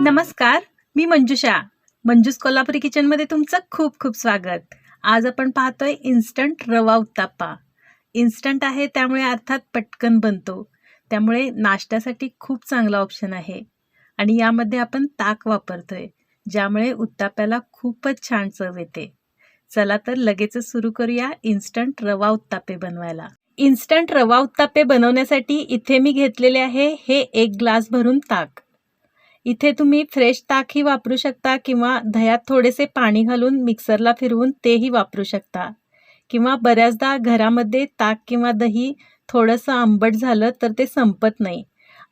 नमस्कार, मी मंजुषा. मंजूस कोल्हापुरी किचनमध्ये तुमचं खूप खूप स्वागत. आज आपण पाहतोय इन्स्टंट रवा उत्तापा. इन्स्टंट आहे त्यामुळे अर्थात पटकन बनतो, त्यामुळे नाश्त्यासाठी खूप चांगला ऑप्शन आहे. आणि यामध्ये आपण ताक वापरतोय, ज्यामुळे उत्ताप्याला खूपच छान चव येते. चला तर लगेचच सुरू करूया इन्स्टंट रवा उत्तापे बनवायला. इन्स्टंट रवा उत्तापे बनवण्यासाठी इथे मी घेतलेले आहे हे 1 ग्लास भरून ताक. इथे तुम्ही फ्रेश ताकही वापरू शकता किंवा दह्यात थोडेसे पाणी घालून मिक्सरला फिरवून तेही वापरू शकता. किंवा बऱ्याचदा घरामध्ये ताक किंवा दही थोडंसं आंबट झालं तर ते संपत नाही.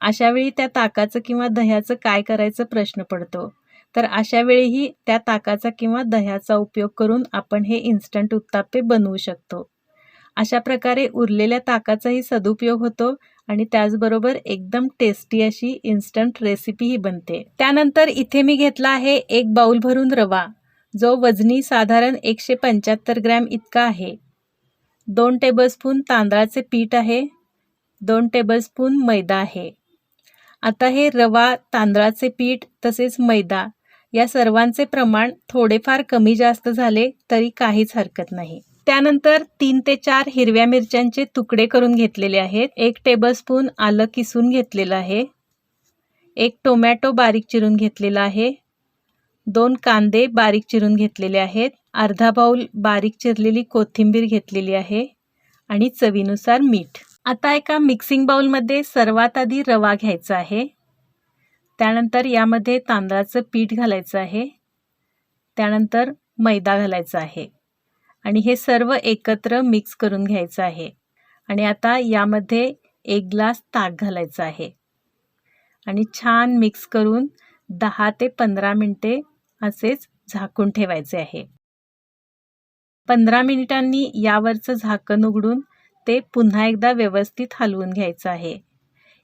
अशावेळी त्या ताकाचं किंवा दह्याचं काय करायचं प्रश्न पडतो. तर अशावेळीही त्या ताकाचा किंवा दह्याचा उपयोग करून आपण हे इन्स्टंट उत्तापे बनवू शकतो. अशा प्रकारे उरलेल्या ताकाचाही सदुपयोग होतो आणि त्याचबरोबर एकदम टेस्टी अशी इन्स्टंट रेसिपीही बनते. त्यानंतर इथे मी घेतला आहे 1 बाउल भरून रवा, जो वजनी साधारण 175 ग्रॅम इतका आहे. 2 टेबलस्पून तांदळाचे पीठ आहे. 2 टेबलस्पून मैदा आहे. आता हे रवा, तांदळाचे पीठ तसेच मैदा या सर्वांचे प्रमाण थोडेफार कमी जास्त झाले तरी काहीच हरकत नाही. त्यानंतर 3 ते 4 हिरव्या मिरच्यांचे तुकडे करून घेतलेले आहेत. 1 टेबलस्पून आलं किसून घेतलेलं आहे. 1 टोमॅटो बारीक चिरून घेतलेला आहे. 2 कांदे बारीक चिरून घेतलेले आहेत. अर्धा बाउल बारीक चिरलेली कोथिंबीर घेतलेली आहे आणि चवीनुसार मीठ. आता एका मिक्सिंग बाउलमध्ये सर्वात आधी रवा घ्यायचा आहे. त्यानंतर यामध्ये तांदळाचं पीठ घालायचं आहे. त्यानंतर मैदा घालायचा आहे आणि हे सर्व एकत्र मिक्स करून घ्यायचं आहे. आणि आता यामध्ये 1 ग्लास ताक घालायचं आहे आणि छान मिक्स करून 10 ते 15 मिनिटे असेच झाकून ठेवायचे आहे. 15 मिनिटांनी यावरचं झाकण उघडून ते पुन्हा एकदा व्यवस्थित हलवून घ्यायचं आहे.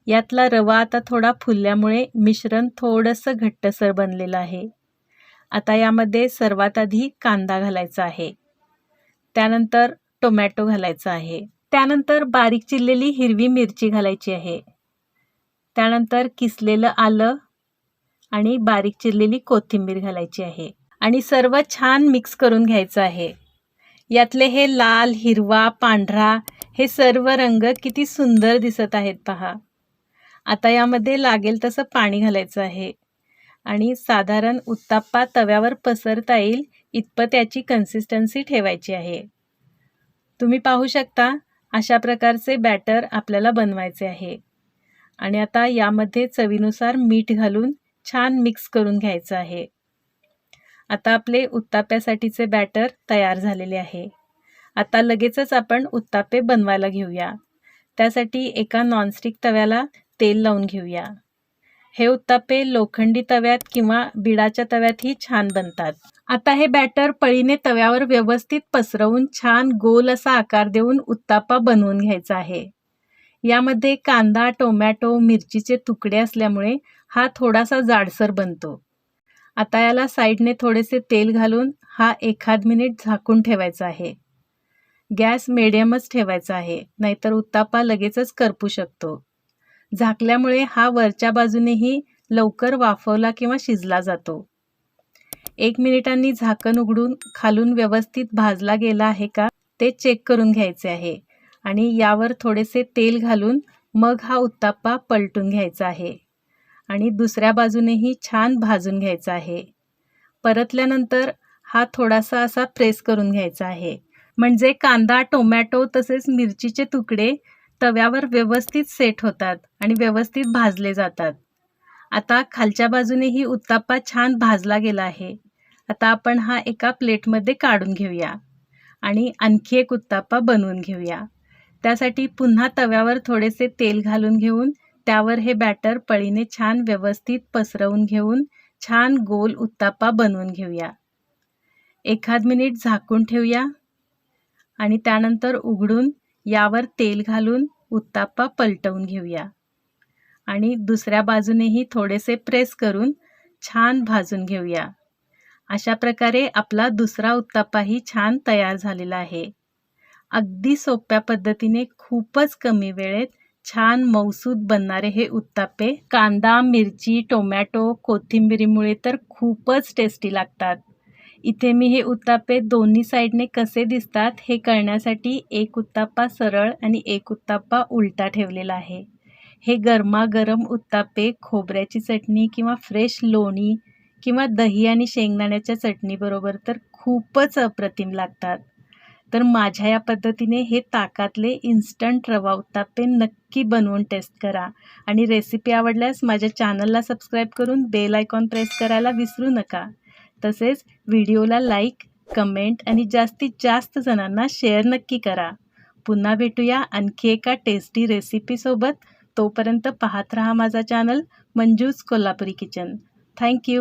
यातला रवा आता थोडा फुलल्यामुळे मिश्रण थोडंसं घट्टसर बनलेलं आहे. आता यामध्ये सर्वात आधी कांदा घालायचा आहे. त्यानंतर टोमॅटो घालायचा आहे. त्यानंतर बारीक चिरलेली हिरवी मिरची घालायची आहे. त्यानंतर किसलेलं आलं आणि बारीक चिरलेली कोथिंबीर घालायची आहे आणि सर्व छान मिक्स करून घ्यायचं आहे. यातले हे लाल, हिरवा, पांढरा हे सर्व रंग किती सुंदर दिसत आहेत पहा. आता यामध्ये लागेल तसं पाणी घालायचं आहे आणि साधारण उत्तापा तव्यावर पसरता येईल इतपत याची कन्सिस्टन्सी ठेवायची आहे. तुम्ही पाहू शकता अशा प्रकारचे बॅटर आपल्याला बनवायचे आहे. आणि आता यामध्ये चवीनुसार मीठ घालून छान मिक्स करून घ्यायचं आहे. आता आपले उत्ताप्यासाठीचे बॅटर तयार झालेले आहे. आता लगेचच आपण उत्तापे बनवायला घेऊया. त्यासाठी एका नॉनस्टिक तव्याला तेल लावून घेऊया. हे उत्तापे लोखंडी तव्यात किंवा बिडाच्या तव्यातही छान बनतात. आता हे बॅटर पळीने तव्यावर व्यवस्थित पसरवून छान गोल असा आकार देऊन उत्तापा बनवून घ्यायचा आहे. यामध्ये कांदा, टोमॅटो, मिरचीचे तुकडे असल्यामुळे हा थोडासा जाडसर बनतो. आता याला साईडने थोडेसे तेल घालून हा 1 मिनिट झाकून ठेवायचा आहे. गॅस मिडियमच ठेवायचा आहे, नाहीतर उत्तापा लगेचच करपू शकतो. झाकल्यामुळे हा वरच्या बाजूनेही लवकर वाफवला किंवा शिजला जातो. 1 मिनिटांनी झाकण उघडून खालून व्यवस्थित भाजला गेला आहे का ते चेक करून घ्यायचे आहे आणि यावर थोडेसे तेल घालून मग हा उत्तापा पलटून घ्यायचा आहे आणि दुसऱ्या बाजूनेही छान भाजून घ्यायचा आहे. परतल्यानंतर हा थोडासा असा प्रेस करून घ्यायचा आहे, म्हणजे कांदा, टोमॅटो तसेच मिरचीचे तुकडे तव्यावर व्यवस्थित सेट होतात आणि व्यवस्थित भाजले जातात. आता खालच्या बाजूनेही उत्तापा छान भाजला गेला आहे. आता आपण हा एका प्लेटमध्ये काढून घेऊया आणि आणखी एक उत्तापा बनवून घेऊया. त्यासाठी पुन्हा तव्यावर थोडेसे तेल घालून घेऊन त्यावर हे बॅटर पळीने छान व्यवस्थित पसरवून घेऊन छान गोल उत्तापा बनवून घेऊया. 1 मिनिट झाकून ठेवूया आणि त्यानंतर उघडून यावर तेल घालून उत्तापा पलटवून घेऊया आणि दुसऱ्या बाजूनेही थोडेसे प्रेस करून छान भाजून घेऊया. अशा प्रकारे आपला दुसरा उत्तापाही छान तयार झालेला आहे. अगदी सोप्या पद्धतीने खूपच कमी वेळेत छान मऊसूद बनणारे हे उत्तापे कांदा, मिरची, टोमॅटो, कोथिंबिरीमुळे तर खूपच टेस्टी लागतात. इथे मी हे उत्तापे दोन्ही साईडने कसे दिसतात हे कळण्यासाठी एक उत्तापा सरळ आणि एक उत्तापा उलटा ठेवलेला आहे. हे गरमागरम उत्तापे खोबऱ्याची चटणी किंवा फ्रेश लोणी किंवा दही आणि शेंगदाण्याच्या चटणीबरोबर तर खूपच अप्रतिम लागतात. तर माझ्या या पद्धतीने हे ताकातले इन्स्टंट रवा उत्तापे नक्की बनवून टेस्ट करा आणि रेसिपी आवडल्यास माझ्या चॅनलला सबस्क्राईब करून बेल आयकॉन प्रेस करायला विसरू नका. तसेच व्हिडिओला लाईक, कमेंट आणि जास्तीत जास्त जणांना शेअर नक्की करा. पुन्हा भेटूया आणखी एका टेस्टी रेसिपीसोबत. तोपर्यंत पाहत राहा माझा चॅनल मंजूज कोल्हापुरी किचन. थँक्यू.